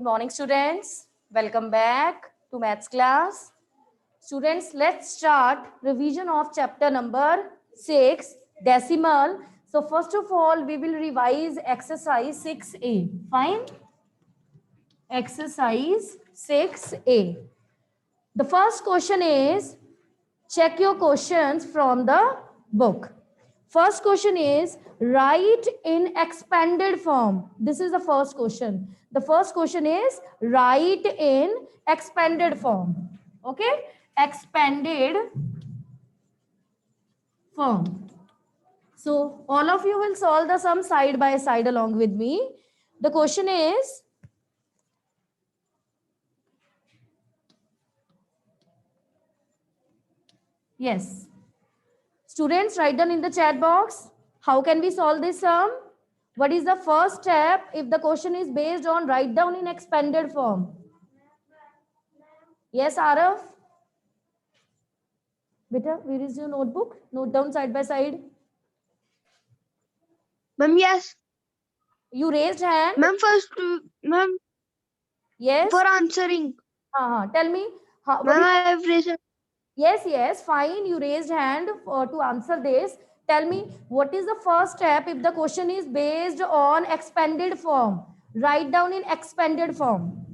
Good morning, students. Welcome back to maths class. Students, let's start revision of chapter number 6, decimal. So first of all, we will revise exercise 6A. Fine? Exercise 6A. The first question is, check your questions from the book. First question is, write in expanded form. This is the first question. The first question is, write in expanded form. Okay? Expanded form. So all of you will solve the sum side by side along with me. The question is, yes. Students, write down in the chat box. How can we solve this sum? What is the first step if the question is based on write down in expanded form? Yes, Arav? Beta, where is your notebook? Note down side by side. Ma'am, yes. You raised hand? Ma'am, first, ma'am, Yes. for answering. Tell me. What Ma'am, is, I have raised. yes, fine. You raised hand to answer this. Tell me, what is the first step if the question is based on expanded form? Write down in expanded form.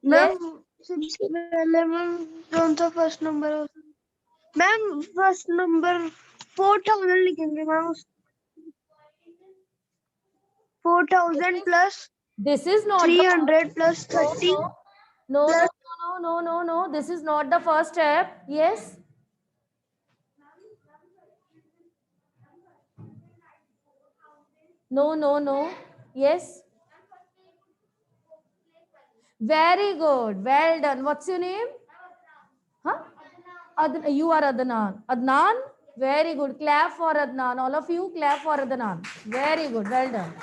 Ma'am, सबसे पहले ma'am कौन सा first number हो? Ma'am, first number 4000 लिखेंगे ma'am. 4000 plus This is not 300 plus 30 plus. No. This is not the first step. Yes. No. Yes. Very good. Well done. What's your name? Huh? You are Adnan. Adnan? Very good. Clap for Adnan. All of you clap for Adnan. Very good. Well done.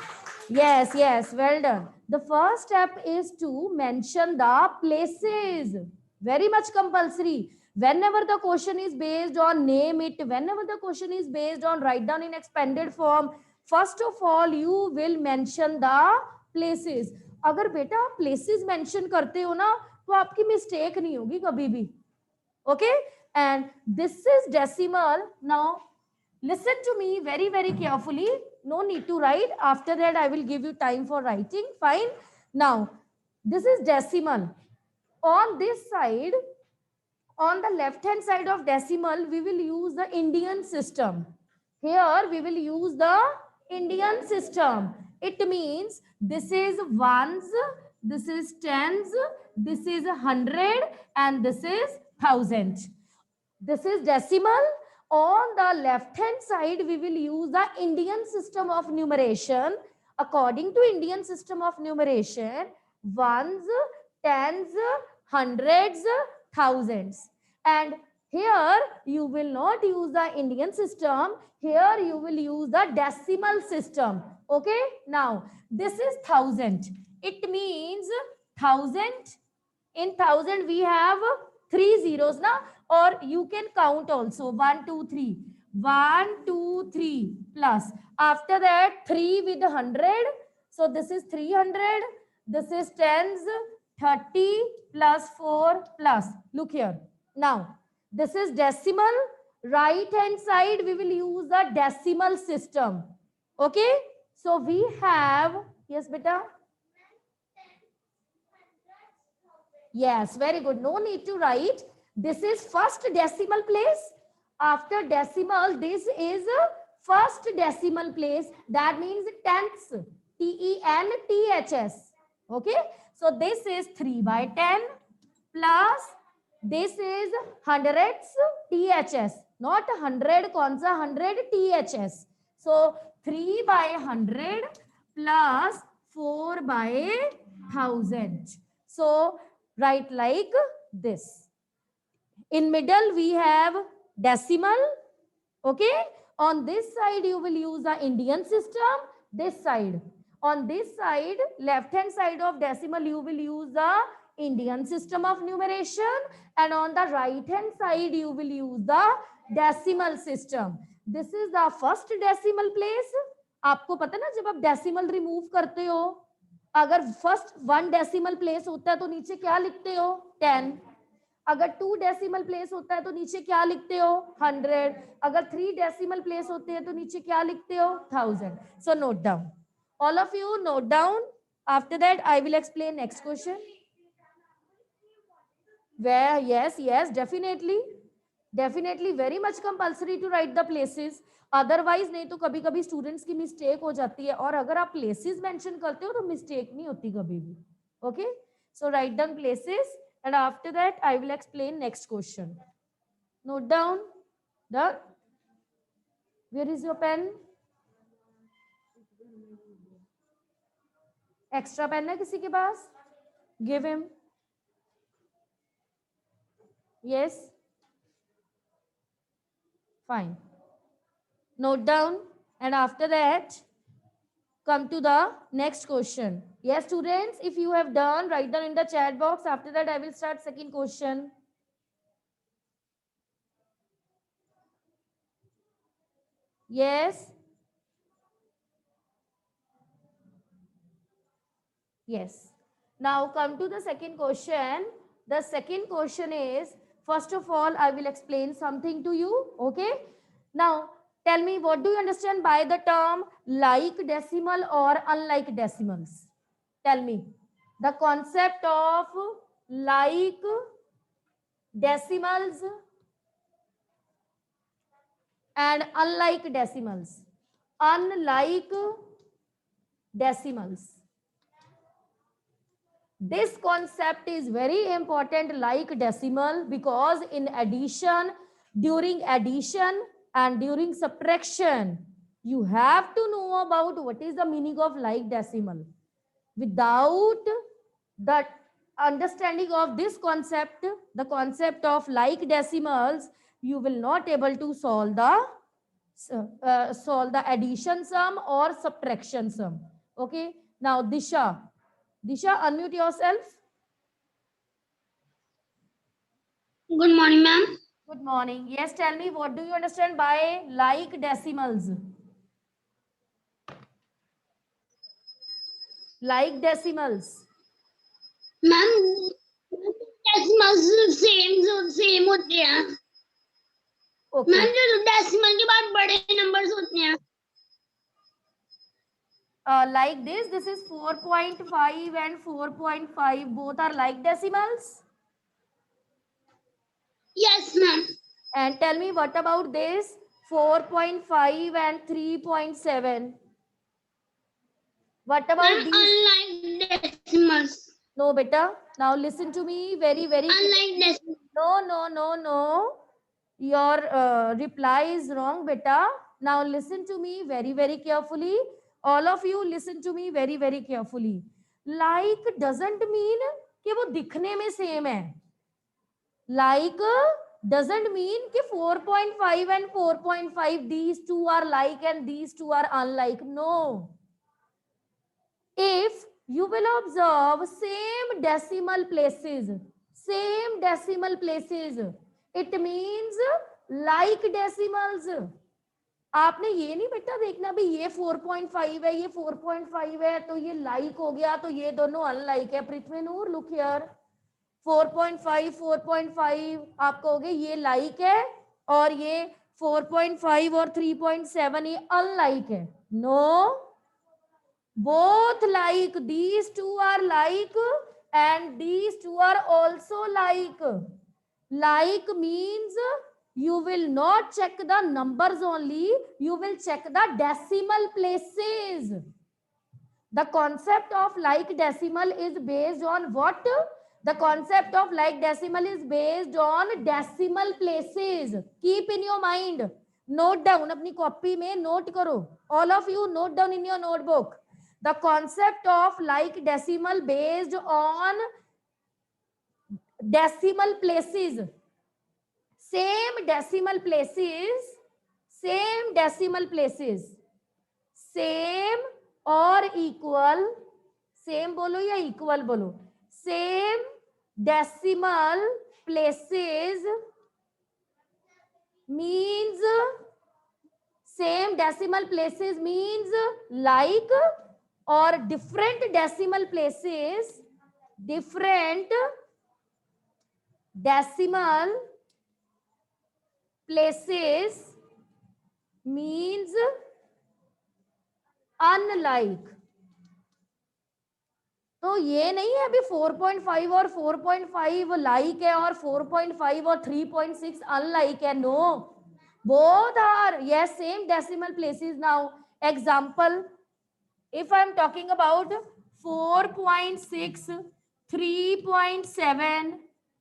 Yes. Well done. The first step is to mention the places. Very much compulsory. Whenever the question is based on name it, whenever the question is based on write down in expanded form, first of all, you will mention the places. अगर बेटा आप places mention करते हो ना, तो आपकी mistake नहीं होगी कभी भी. Okay? And this is decimal. Now, listen to me very, very carefully. No need to write. After that, I will give you time for writing. Fine. Now, this is decimal. On this side, on the left hand side of decimal, we will use the Indian system. Here, we will use the Indian system. It means this is ones, this is tens, this is 100, and this is 1000. This is decimal. On the left hand side, we will use the Indian system of numeration. According to Indian system of numeration, ones, tens, hundreds, thousands. And here you will not use the Indian system. Here you will use the decimal system. Okay. Now this is 1000. It means 1000. In 1000 we have 3 zeros now, or you can count also 1 2 3 1 2 3 plus after that 3 with 100. So this is 300. This is tens, 30 plus 4 plus. Look here. Now this is decimal. Right hand side we will use the decimal system. Okay. So we have, yes beta. Yes, very good. No need to write. This is first decimal place. After decimal, this is first decimal place. That means tenths. TENTHS. Okay. So this is 3 by 10 plus this is hundreds THS. Not 100 konsa 100 THS. So 3 by 100 plus 4 by 1000. So write like this. In middle we have decimal. Okay. On this side you will use the Indian system. This side. On this side, left hand side of decimal, you will use the Indian system of numeration. And on the right hand side, you will use the decimal system. This is the first decimal place. आपको पता ना जब आप decimal remove करते हो, अगर first 1 decimal place होता है तो नीचे क्या लिखते हो? 10। अगर 2 डेसिमल प्लेस होता है तो नीचे क्या लिखते हो? 100। अगर 3 डेसिमल प्लेस होते हैं तो नीचे क्या लिखते हो? 1000। So note down, all of you note down. After that I will explain next question. Where yes definitely very much compulsory to write the places. Otherwise नहीं तो कभी कभी स्टूडेंट्स की मिस्टेक हो जाती है, और अगर आप प्लेसेस मेंशन करते हो तो मिस्टेक नहीं होती कभी भी. Okay, so write down places and after that I will explain next question. Note down. Done? Where is your pen? Extra pen है किसी के पास? Give him. Yes. Fine. Note down and after that come to the next question. Yes, students, if you have done, write down in the chat box. After that I will start second question. Yes. Yes. Now come to the second question. The second question is, first of all I will explain something to you. Okay, now tell me, what do you understand by the term like decimal or unlike decimals? Tell me the concept of like decimals and unlike decimals. Unlike decimals, this concept is very important, like decimal, because in addition, during addition and during subtraction, you have to know about what is the meaning of like decimal. Without the understanding of this concept, the concept of like decimals, you will not able to solve the addition sum or subtraction sum. Okay, now Disha, unmute yourself. Good morning, ma'am. Good morning. Yes, tell me, what do you understand by like decimals? Like decimals. Ma'am decimal same होते हैं Okay. Ma'am, जो decimal के बाद बड़े numbers होते हैं. Like this is 4.5 and 4.5. Both are like decimals. Yes, ma'am. And tell me, what about this 4.5 and 3.7? What about Ma'am, these? unlike decimals. No, beta. Now listen to me very Unlike decimals. No. Your reply is wrong, beta. Now listen to me very carefully. All of you listen to me very carefully. Like doesn't mean कि वो दिखने में same है. Like doesn't mean कि 4.5 and 4.5 these two are like and these two are unlike. No. If you will observe same decimal places, it means like decimals. आपने ये नहीं बेटा देखना भी ये 4.5 है, ये 4.5 है, तो ये like हो गया, तो ये दोनों unlike है. पृथ्वी नूर, look here. 4.5 आप कहोगे ये like है, और ये 4.5 और 3.7 ये unlike है. No, both like. These two are like and these two are also like. Like means you will not check the numbers only, you will check the decimal places. The concept of like decimal is based on what? The concept of like decimal is based on decimal places. Keep in your mind. Note down, अपनी copy में note करो. All of you note down in your notebook. The concept of like decimal based on decimal places. Same decimal places. Same or equal. Same बोलो या equal बोलो. Same decimal places means like, or different decimal places, different decimal places means unlike. तो ये नहीं है अभी 4.5 और 4.5 like है और 4.5 और 3.6 अनलाइक है. No, both are yes same decimal places. Now example, if I am talking about 4.6, 3.7,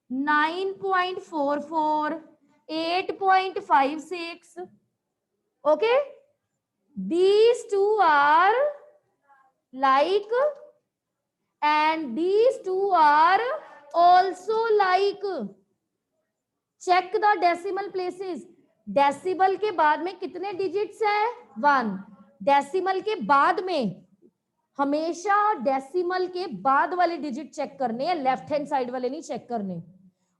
9.44, 8.56, okay, these two are like and these two are also like. Check the decimal places. Decimal के बाद में कितने digits है? 1. Decimal के बाद में हमेशा decimal के बाद वाले डिजिट चेक करने हैं, लेफ्ट हैंड साइड वाले नहीं चेक करने.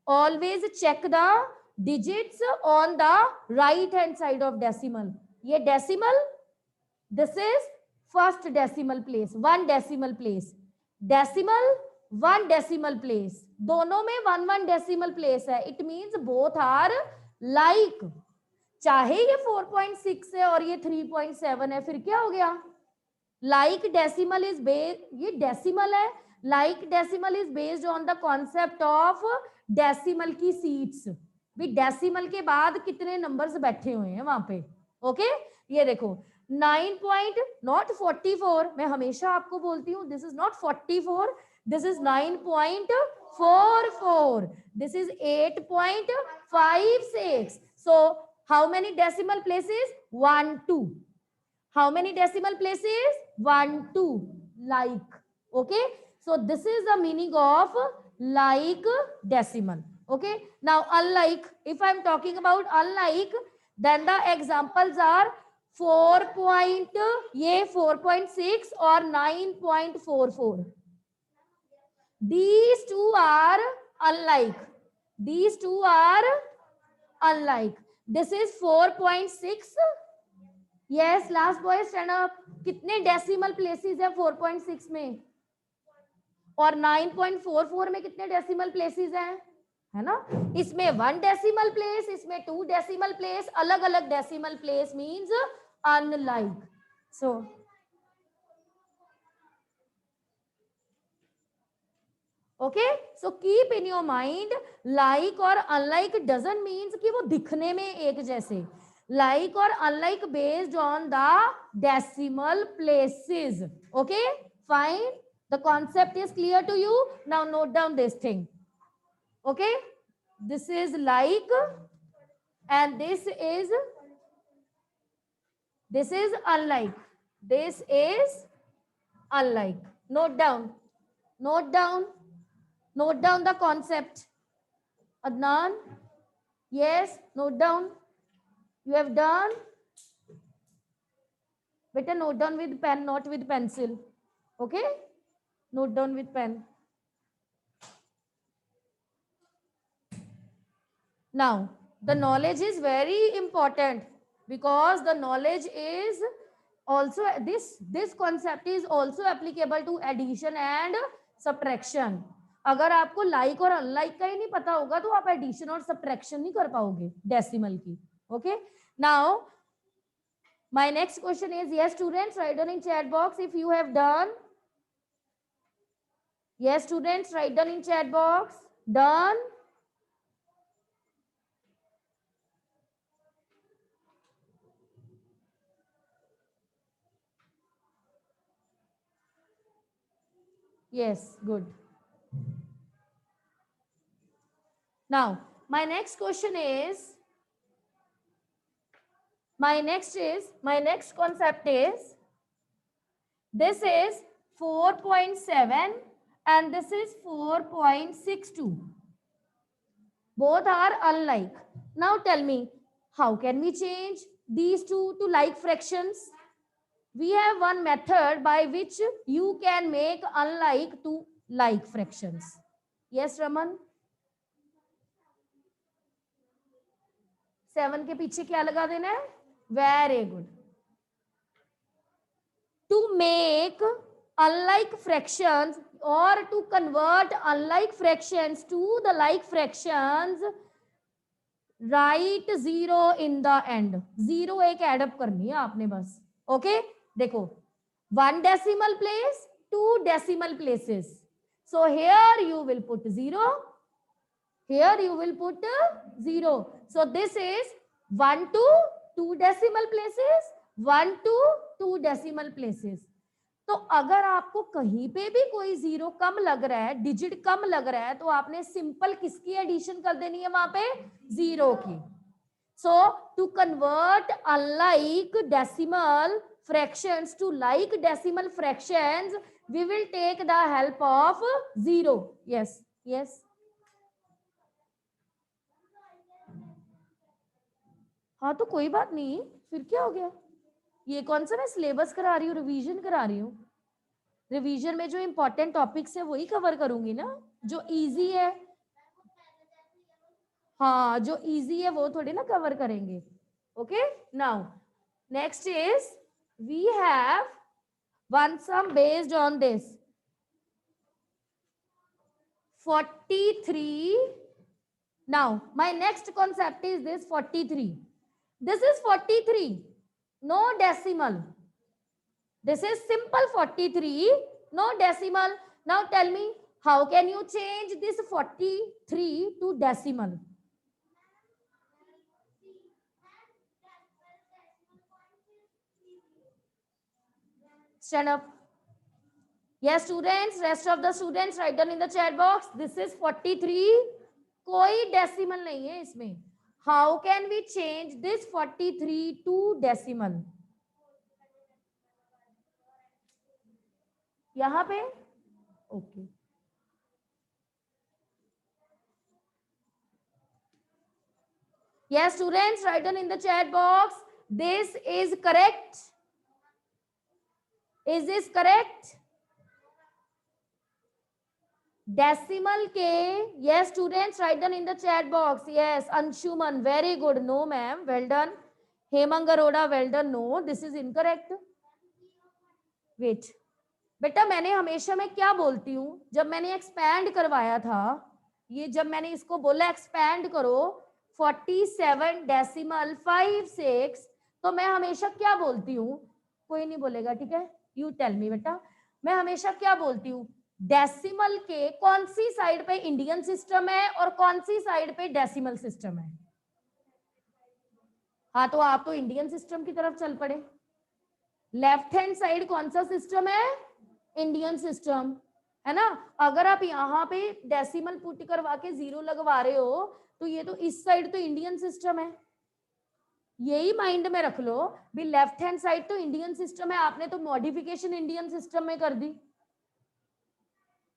Always check the digits on the right hand side of decimal. ये decimal, this is first decimal place, 1 decimal place. Decimal 1 decimal place, दोनों में 1 डेसिमल प्लेस है. It means both are like. चाहे ये 4.6 है और ये 3.7 है, फिर क्या हो गया? लाइक डेसिमल इज बेस्ड, ये डेसिमल है, like decimal is based on the concept of decimal की सीट्स. भी डेसिमल के बाद कितने नंबर्स बैठे हुए हैं वहां पे. ओके, ये देखो 9 पॉइंट नॉट 44. मैं हमेशा आपको बोलती हूँ this is not 44, this is 9.44, this is 8.56. So how many decimal places? 1 2. How many decimal places? 1 2. Like. Okay, so this is the meaning of like decimal. Okay, now unlike, if I am talking about unlike, then the examples are 4.6 or 9.44. These two are unlike. These two are unlike. This is 4.6. Yes, last boy stand up. कितने decimal places है 4.6 में और 9.44 में कितने decimal places हैं? है ना, इसमें 1 डेसिमल प्लेस, इसमें 2 डेसिमल प्लेस, अलग अलग decimal place means unlike. So okay, so keep in your mind like और अनलाइक डजंट मीन्स कि वो दिखने में एक जैसे. लाइक और unlike based on the decimal places. Okay, fine. The concept is clear to you. Now note down this thing. Okay, this is like and this is unlike. This is unlike. Note down. Note down. Note down the concept. Adnan, yes, note down. You have done. Better note down with pen, not with pencil. Okay, note down with pen. Now the knowledge is very important because the knowledge is also this concept is also applicable to addition and subtraction. अगर आपको like और unlike का ही नहीं पता होगा तो आप addition और सब्ट्रैक्शन नहीं कर पाओगे डेसिमल की. Okay, now my next question is, yes students, write down in chat box if you have done. Yes students, write down in chat box. Done. Yes, good. Now my next question is, my next concept is, this is 4.7 and this is 4.62. Both are unlike. Now tell me, how can we change these two to like fractions? We have one method by which you can make unlike to like fractions. Yes Raman? 7 के पीछे क्या लगा देना है? Very good. To make unlike fractions or to convert unlike fractions to the like fractions, write 0 in the end. 0 एक add up करनी है आपने बस. Okay, देखो 1 decimal place, 2 decimal places. So here you will put 0. Here you will put 0. So this is 1 to 2 decimal places, 1 to 2 decimal places. तो अगर आपको कहीं पे भी कोई 0 कम लग रहा है, डिजिट कम लग रहा है, तो आपने सिंपल किसकी एडिशन कर देनी है वहां पे? 0 की. So to convert unlike decimal fractions to like decimal fractions, we will take the help of 0. Yes, yes. हाँ तो कोई बात नहीं, फिर क्या हो गया? ये कौन सा मैं सिलेबस करा रही हूँ, रिवीजन करा रही हूँ. रिवीजन में जो इंपॉर्टेंट टॉपिक्स है वही कवर करूंगी ना, जो इजी है. हाँ जो इजी है वो थोड़ी ना कवर करेंगे. Okay, now next is we have one sum based on this 43. Now my next concept is this 43. This is 43, no decimal. This is simple 43, no decimal. Now tell me, how can you change this 43 to decimal? Stand up. Yes, students, rest of the students write down in the chat box. This is 43. कोई decimal नहीं है इसमें. How can we change this 43 to decimal? यहाँ पे okay. Yes, students, write down in the chat box. This is correct. Is this correct? Decimal के yes students write down in the chat box. Yes, Anshuman very good. No ma'am, well done. Hemang Aroda well done. No, this is incorrect. Wait, बेटा मैंने हमेशा मैं क्या बोलती हूँ, जब मैंने एक्सपैंड करवाया था, ये जब मैंने इसको बोला एक्सपैंड करो 47.56, तो मैं हमेशा क्या बोलती हूँ, कोई नहीं बोलेगा ठीक है, यू टेल मी बेटा, मैं हमेशा क्या बोलती हूँ, डेसिमल के कौन सी साइड पे इंडियन सिस्टम है और कौन सी साइड पे डेसिमल सिस्टम है? हाँ तो आप तो इंडियन सिस्टम की तरफ चल पड़े. लेफ्ट हैंड साइड कौन सा सिस्टम है? इंडियन सिस्टम है ना. अगर आप यहाँ पे डेसिमल पुट करवा के 0 लगवा रहे हो तो ये तो इस साइड तो इंडियन सिस्टम है, यही माइंड में रख लो भी. लेफ्ट हैंड साइड तो इंडियन सिस्टम है, आपने तो मॉडिफिकेशन इंडियन सिस्टम में कर दी.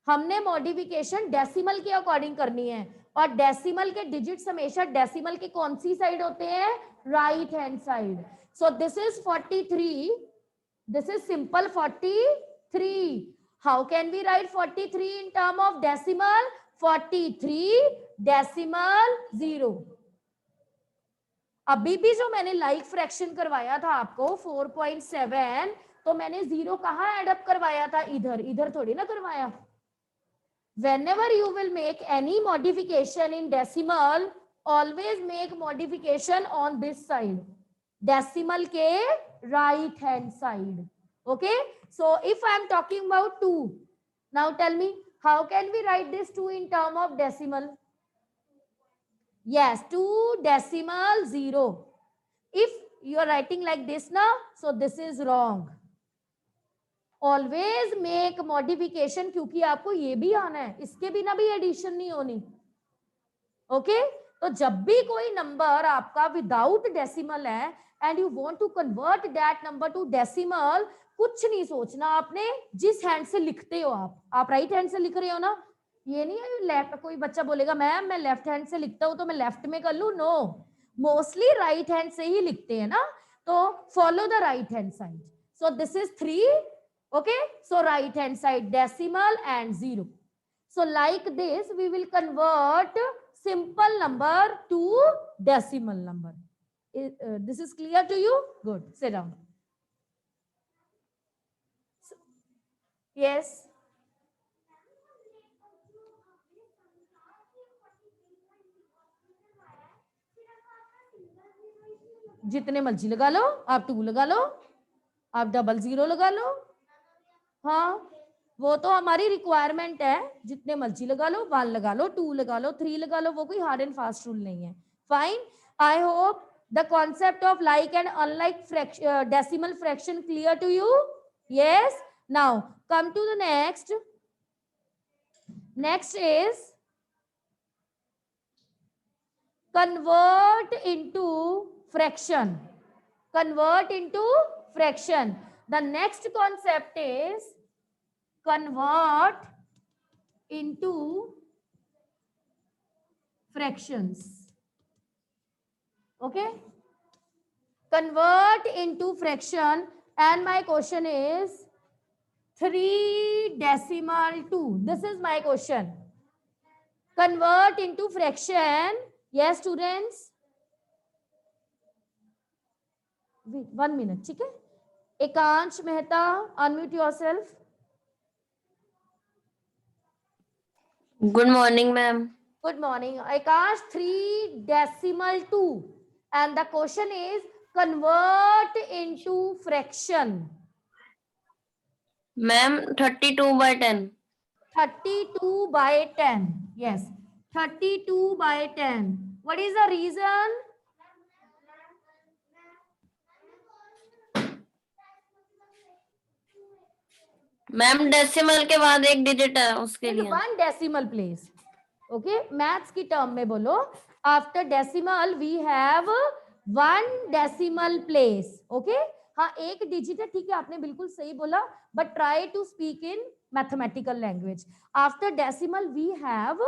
हमने मॉडिफिकेशन डेसिमल के अकॉर्डिंग करनी है, और डेसिमल के डिजिट्स हमेशा डेसिमल के कौन सी साइड होते हैं? Right hand side. So this is 43. This is simple 43. How can we write 43 in term of decimal? 43 decimal 0. अभी भी जो मैंने लाइक फ्रैक्शन करवाया था आपको 4.7, तो मैंने 0 कहाँ एड अप करवाया था? इधर. इधर थोड़ी ना करवाया. Whenever you will make any modification in decimal, always make modification on this side, decimal के right hand side. Okay, so if I am talking about 2, now tell me how can we write this 2 in term of decimal? Yes, 2 decimal 0. If you are writing like this now, so this is wrong. Always make modification, क्योंकि आपको ये भी आना है, इसके बिना भी addition नहीं होनी. ओके, तो जब भी कोई नंबर आपका विदाउट डेसिमल है and you want to convert that number to decimal, कुछ नहीं सोचना आपने, जिस हैंड से लिखते हो आप राइट हैंड से लिख रहे हो ना, ये नहीं है लेफ्ट. कोई बच्चा बोलेगा मैम मैं लेफ्ट हैंड से लिखता हूं तो मैं लेफ्ट में कर लूं. नो, मोस्टली राइट हैंड से ही लिखते हैं ना, तो follow the right hand side. So this is 3. Okay, so right hand side decimal and 0. So like this we will convert simple number to decimal number. This is clear to you? Good, sit down. Yes. जितने मर्जी लगा लो, आप 2 लगा लो, आप 00 लगा लो। हाँ, वो तो हमारी रिक्वायरमेंट है, जितने मर्जी लगा लो, 1 लगा लो, 2 लगा लो, 3 लगा लो, वो कोई हार्ड एंड फास्ट रूल नहीं है। Fine, I hope the concept of like and unlike decimal fraction clear to you. Yes, now come to the next is convert into fraction. Convert into fraction. The next concept is convert into fractions. Okay, convert into fraction, and my question is 3/2. This is my question. Convert into fraction. Yes, students. Wait 1 minute. ठीक है, एकांश Mehta, unmute yourself. Good morning, ma'am. Good morning. Akash, 3/2. And the question is convert into fraction. Ma'am, 32/10. 32/10. Yes, 32/10. What is the reason? Ma'am decimal के बाद एक digit है उसके In लिए 1 decimal place. Okay, maths की term में बोलो, after decimal we have 1 decimal place. Okay, हाँ एक डिजिट है, ठीक है, आपने बिल्कुल सही बोला, but try to speak in mathematical language. After decimal we have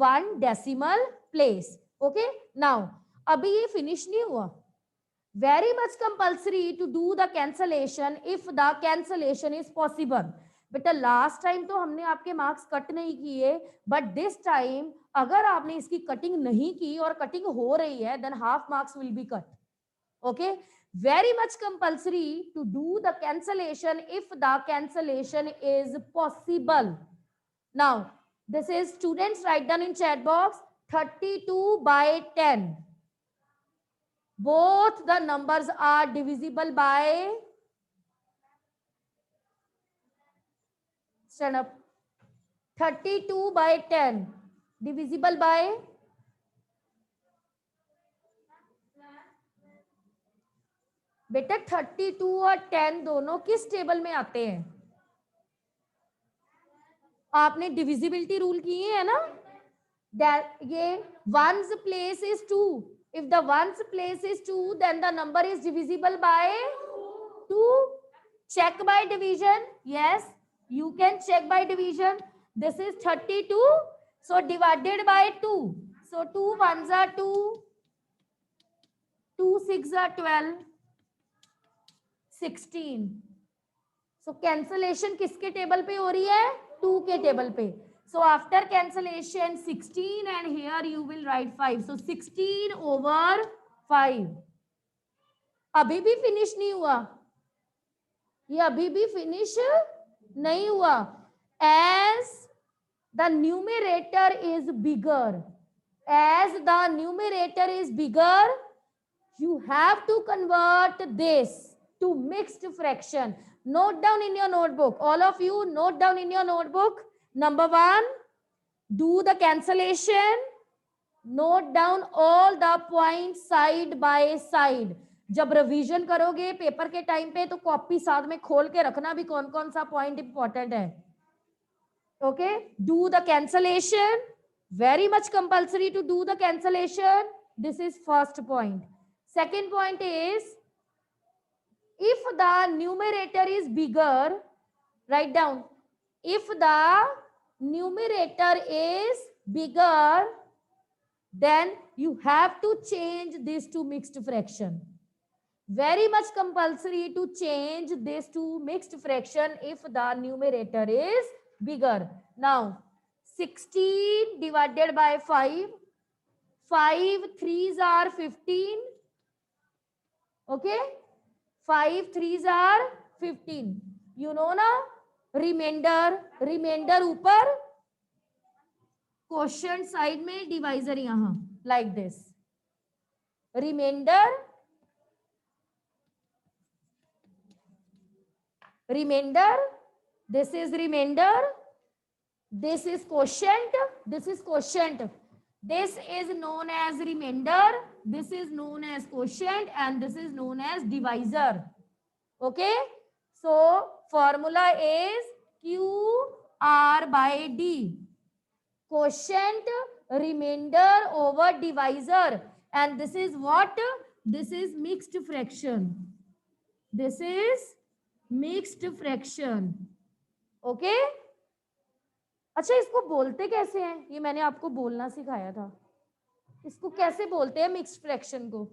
1 decimal place. Okay, now अभी ये फिनिश नहीं हुआ. Very much compulsory to do the cancellation if the cancellation is possible. बेटा लास्ट टाइम तो हमने आपके मार्क्स कट नहीं किए, बट दिस टाइम अगर आपने इसकी कटिंग नहीं की और कटिंग हो रही है, than half marks will be cut. Okay, very much compulsory to do the cancellation if the cancellation is possible. Now this is, students write down in chat box 32/10. Both the numbers are divisible by, stand up, 32/10 divisible by, बेटा 32 और 10 दोनों किस table में आते हैं? आपने divisibility rule किए है ना, ये ones place is 2. If the ones place is 2, then the number is divisible by 2. Check by division. Yes, you can check by division. This is 32, so divided by 2. So 2 ones are 2, 2 6 are 12, 16. So cancellation किसके table पे हो रही है? 2 के table पे. So after cancellation 16, and here you will write 5. So 16 over 5. अभी भी finish नहीं हुआ, ये अभी भी फिनिश नहीं हुआ. As the numerator is bigger, as the numerator is bigger, you have to convert this to mixed fraction. Note down in your notebook. All of you note down in your notebook. Number 1, do the cancellation. Note down all the points side by side. जब revision करोगे paper के time पे, तो copy साथ में खोल के रखना भी कौन कौन सा पॉइंट इंपॉर्टेंट है. Okay, do the cancellation. Very much compulsory to do the cancellation. This is first point. Second point is, if the numerator is bigger, write down, if the numerator is bigger, then you have to change this to mixed fraction. Very much compulsory to change this to mixed fraction if the numerator is bigger. Now 16 divided by 5, 5 3s are 15. Okay, 5 3s are 15. You know now, remainder, remainder ऊपर, quotient side में, divisor यहां, like this. Remainder, remainder, this is remainder, this is quotient, this is quotient, this is known as remainder, this is known as quotient, and this is known as divisor. Okay, so formula is QR by D, quotient, remainder over divisor, and this is what? This is mixed fraction. This is mixed fraction. Okay, अच्छा इसको बोलते कैसे हैं? ये मैंने आपको बोलना सिखाया था. इसको कैसे बोलते हैं मिक्स्ड फ्रैक्शन को?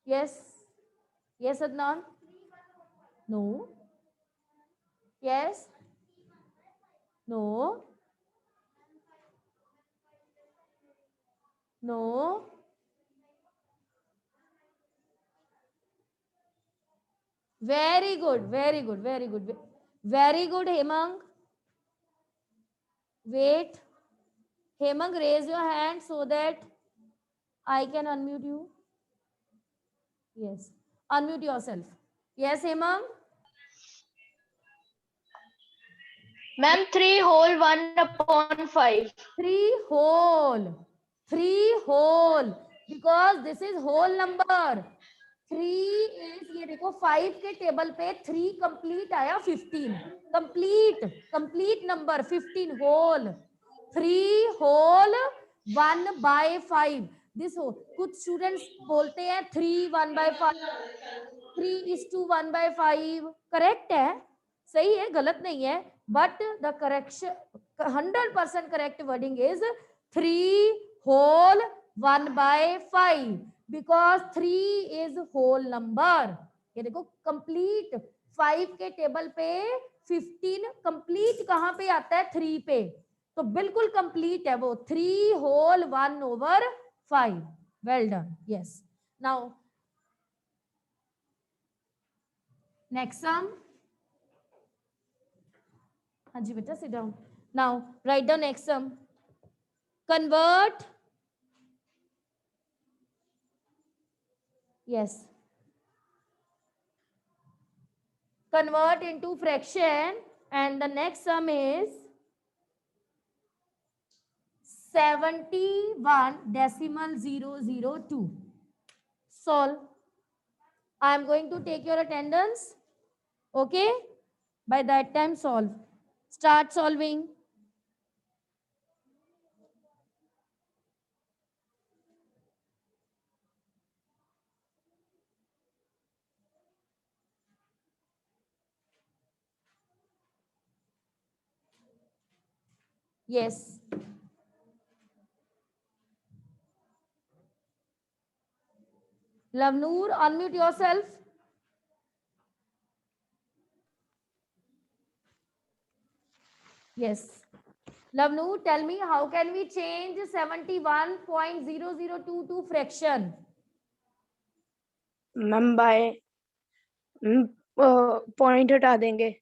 Yes, yes Adnan. No, yes, no, no, very good, very good, very good, very good. Hemang, wait, Hemang, raise your hand so that I can unmute you. Yes, unmute yourself. Yes, Hemang. Ma'am, 3 whole 1/5. 3 whole, 3 whole, because this is whole number. 3 is, ये देखो 5 के table पे 3 complete आया, 15 complete number, 15 whole, 3 whole 1/5. This हो, कुछ students बोलते हैं 3 1/5, 3:1/5. Correct है, सही है, गलत नहीं है, but the correction 100% correct wording is 3 whole 1/5, because 3 is whole number. ये देखो कंप्लीट 5 के टेबल पे 15 कंप्लीट कहां पे आता है? 3 पे, तो बिल्कुल कंप्लीट है वो, 3 whole 1/5. Well done. Yes, now next sum. हाँ जी बेटा, sit down. Now write the next sum. Convert, yes, convert into fraction, and the next sum is 71.002. Solve. I am going to take your attendance. Okay, by that time solve. Start solving. Yes. Lavnoor, unmute yourself. Yes. Lavnoor, tell me, how can we change 71.002 to fraction? Ma'am by point हटा देंगे,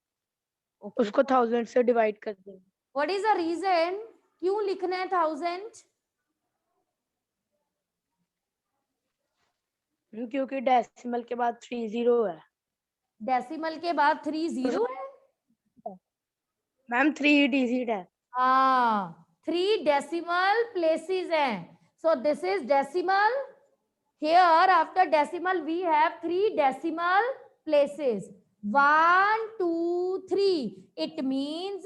उसको 1000 से divide कर देंगे. What is the reason? क्यों लिखना है 1000? क्योंकि डेसिमल के बाद 30 है. डेसिमल के बाद 30 है. मैम 3 डिजिट है. हाँ, 3 डेसिमल प्लेसेस हैं. So this is decimal. Here after decimal we have 3 decimal places. 1, 2, 3. It means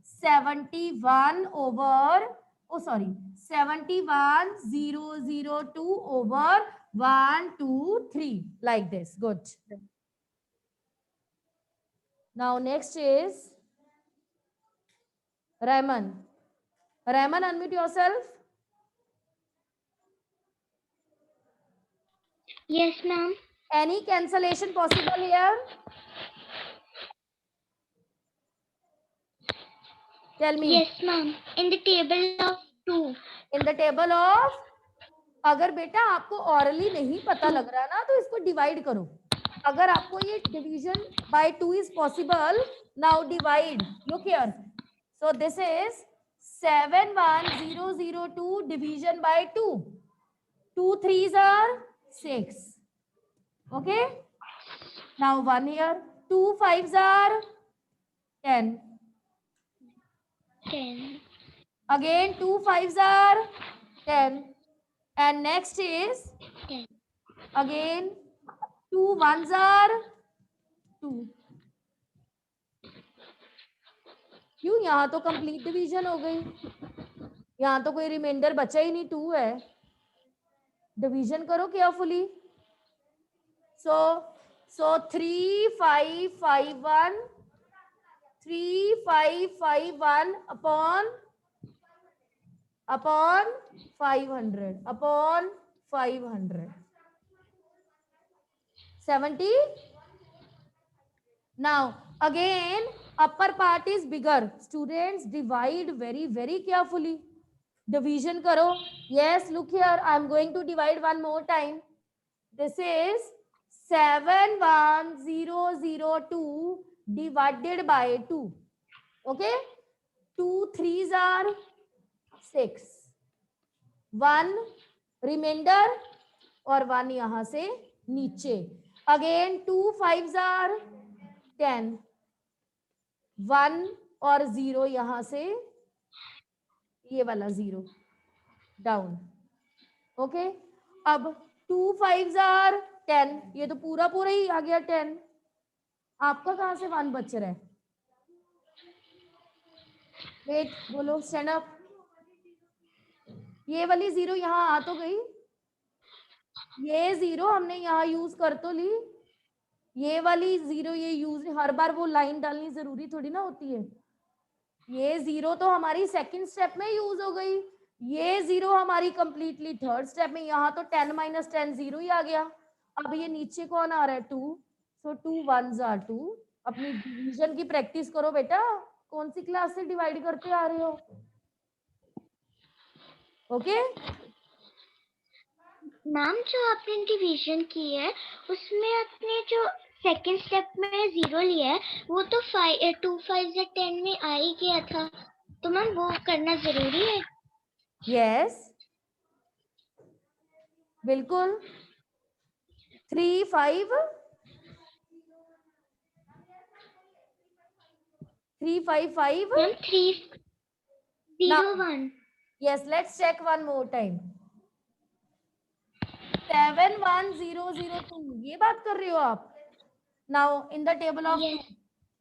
71 over, oh sorry, 71,002 over 1, 2, 3, like this. Good. Now next is Rahman. Rahman, unmute yourself. Yes, ma'am. Any cancellation possible here? Tell me. Yes, ma'am. In the table of 2. In the table of, अगर बेटा आपको orally नहीं पता लग रहा ना, तो इसको divide करो. अगर आपको ये division bye 2 is possible, now divide. Look here. So this is 71002 division by 2. 2 3s are 6. Okay. Now 1 here. 2 5s are 10. 10. Again 2 5s are 10. And next is 10. again 2 1s are 2. क्यों? यहाँ तो कंप्लीट डिवीजन हो गई, यहाँ तो कोई reminder बचा ही नहीं, 2 है. डिवीजन करो carefully. So 3 5 5 1 3 5 5 1 upon 500 upon 500 70. Now again upper part is bigger. Students, divide very carefully. Division karo. Yes, look here, I am going to divide one more time. This is 71002 divided by 2. Okay, 2 3s are 6, 1 remainder और 1 यहाँ से नीचे. Again 2 5s are 10, 1 और 0 यहाँ से, ये वाला 0 down. Okay, अब 2 5s are 10, ये तो पूरा ही आ गया 10. आपका कहाँ से 1 बच रहा है? वेट, बोलो, स्टैंड अप. ये वाली 0 यहाँ आ तो गई, ये 0 हमने यहाँ यूज कर तो ली, ये वाली 0 ये यूज, हर बार वो लाइन डालनी जरूरी थोड़ी ना होती है. ये 0 तो हमारी सेकंड स्टेप में यूज हो गई, ये 0 हमारी कंप्लीटली थर्ड स्टेप में. यहाँ तो 10 - 10 0 ही आ गया. अब ये नीचे कौन आ रहा है? 2. सो 2 1s are 2. अपनी डिवीजन की प्रैक्टिस करो बेटा. कौन सी क्लास से डिवाइड करते आ रहे हो? ओके. मैम, जो आपने डिवीजन की है उसमें आपने जो सेकंड स्टेप में 0 लिया है वो तो 2 5 या 10 में आ ही गया था, तो मैम वो करना जरूरी है? यस, बिल्कुल. 3 5 3 5 5. Ma'am 3 0 1. Yes, let's check one more time. 71002, ये बात कर रहे हो आप? Now in the table of Yes.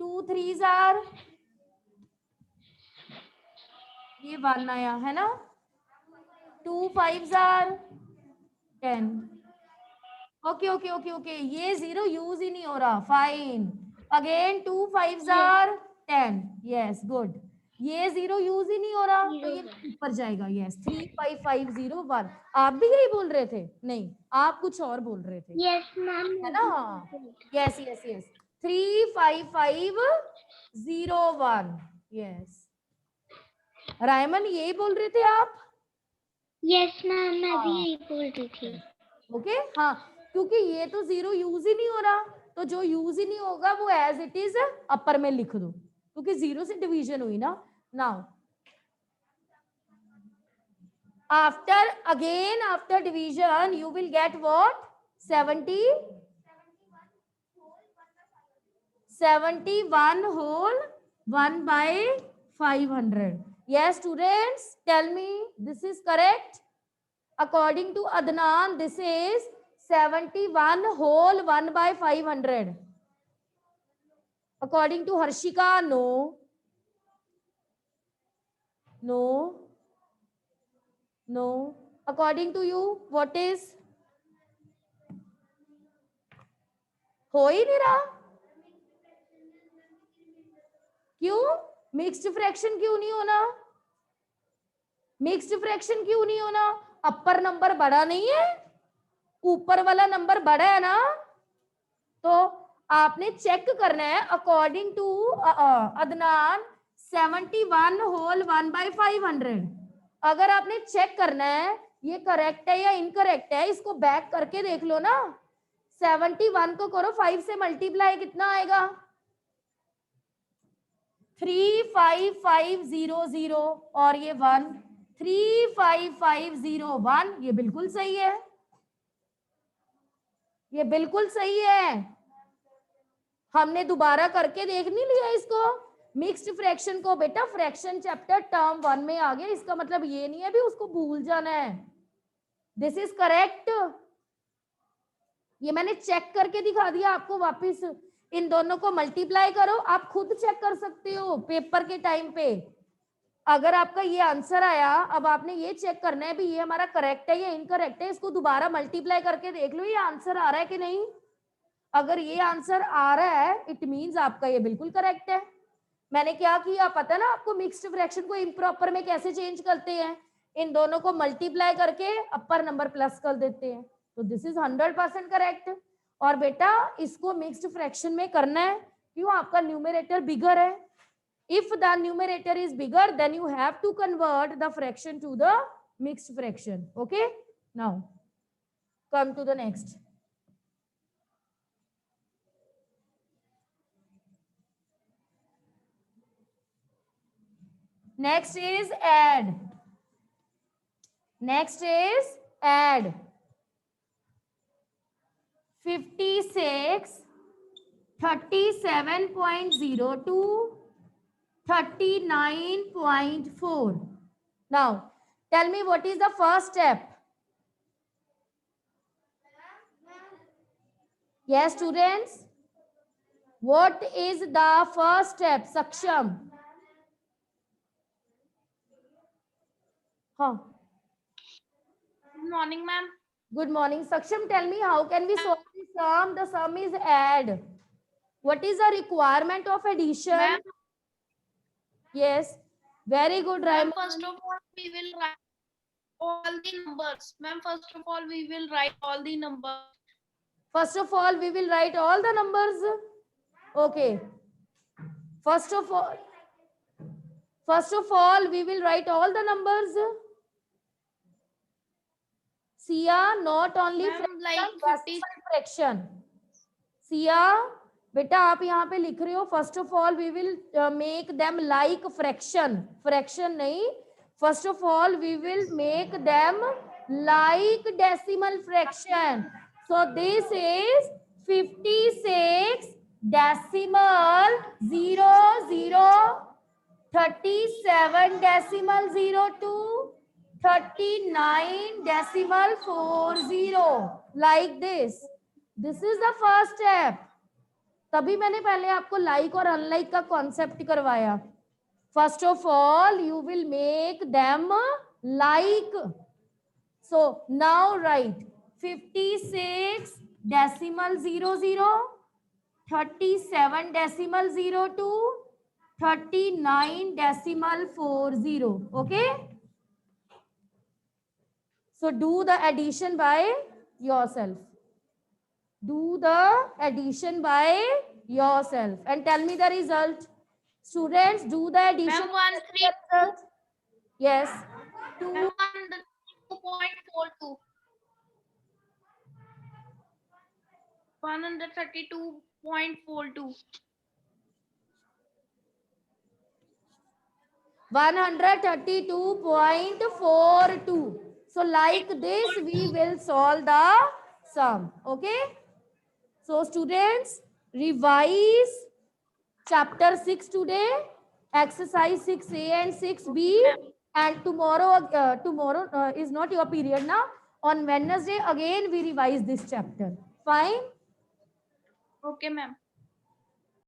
2 3s are, ये 1 आया है ना. 2 5s are 10. ओके, ये 0 यूज ही नहीं हो रहा. Fine. Again 2 5s are 10. Yes, good. ये 0 यूज ही नहीं हो रहा, तो ये ऊपर जाएगा. यस, 3 5 5 0 1. आप भी यही बोल रहे थे? नहीं, आप कुछ और बोल रहे थे. यस मैम, है ना. यस 3 5 5 0 1. यस, रायमन यही बोल रहे थे आप? यस मैम, मैं भी यही बोल रही थी. ओके. हाँ, क्योंकि ये तो 0 यूज ही नहीं हो रहा, तो जो यूज ही नहीं होगा वो एज इट इज अपर में लिख दो, क्योंकि 0 से डिवीजन हुई ना. Now after division you will get what? 71 whole 1 by 500. Yes, students, tell me this is correct. According to Adnan, this is 71 whole 1 by 500. According to Harshika, no. According to you, what is? हो ही नहीं रहा. क्यों? Mixed fraction क्यों नहीं होना? Mixed fraction क्यों नहीं होना? अपर नंबर बड़ा नहीं है, ऊपर वाला नंबर बड़ा है ना. तो आपने चेक करना है. According to Adnan 71 whole 1 by 500. अगर आपने चेक करना है ये करेक्ट है या इनकरेक्ट है, इसको बैक करके देख लो ना. 71 को करो 5 से मल्टीप्लाई, कितना आएगा? 35500 और ये 1, 35501, ये बिल्कुल सही है, ये बिल्कुल सही है। हमने दोबारा करके देख नहीं लिया इसको, मिक्स्ड फ्रैक्शन को। बेटा फ्रैक्शन चैप्टर टर्म 1 में आ गया, इसका मतलब ये नहीं है भी उसको भूल जाना है। This is correct. ये मैंने चेक करके दिखा दिया आपको वापस। इन दोनों को मल्टीप्लाई करो, आप खुद चेक कर सकते हो पेपर के टाइम पे। अगर आपका ये आंसर आया, अब आपने ये चेक करना है भी ये हमारा करेक्ट है या इनकरेक्ट है। इसको दोबारा मल्टीप्लाई करके देख लो ये आंसर आ रहा है कि नहीं। अगर ये आंसर आ रहा है इट मींस आपका ये बिल्कुल करेक्ट है। मैंने क्या किया पता ना आपको, मिक्स्ड फ्रैक्शन को इम्प्रॉपर में कैसे चेंज करते हैं, इन दोनों को मल्टीप्लाई करके अपर नंबर प्लस कर देते हैं। तो दिस इज 100% करेक्ट। और बेटा इसको मिक्स्ड फ्रैक्शन में करना है, क्यों? आपका न्यूमरेटर बिगर है। If the numerator is bigger then you have to convert the fraction to the mixed fraction. Okay, now come to the next. Next is add. Next is add. 56, 37.02, 39.4. Now, tell me what is the first step? Yes, students. What is the first step? Saksham. Huh. Good morning, ma'am. Good morning. Saksham, tell me how can we solve the sum? The sum is add. What is the requirement of addition? Ma'am. Yes. Very good, Ma'am, Raymond. first of all, we will write all the numbers. Ma'am, first of all, we will write all the numbers. First of all, we will write all the numbers. Okay. First of all, we will write all the numbers. Sia, not only Ma'am, fraction, like decimal fraction. Sia, बेटा आप यहाँ पे लिख रहे हो first of all we will make them like fraction, fraction नहीं, first of all we will make them like decimal fraction. So this is 56 decimal 00, 37 decimal 02, 39 decimal 40, like this. This is the first step. तभी मैंने पहले आपको like और unlike का concept करवाया. First of all you will make them like. So now right 56 decimal 00, 37 decimal 02, 39 decimal 40. Okay, so do the addition by yourself. Do the addition by yourself and tell me the result. Students, do the addition. Ma'am, 132. Yes. 132.42. 132.42. 132.42. So like this we will solve the sum. Okay. So students, revise chapter 6 today, exercise 6A and 6B, and tomorrow is not your period now. On Wednesday again we revise this chapter. Fine. Okay, ma'am.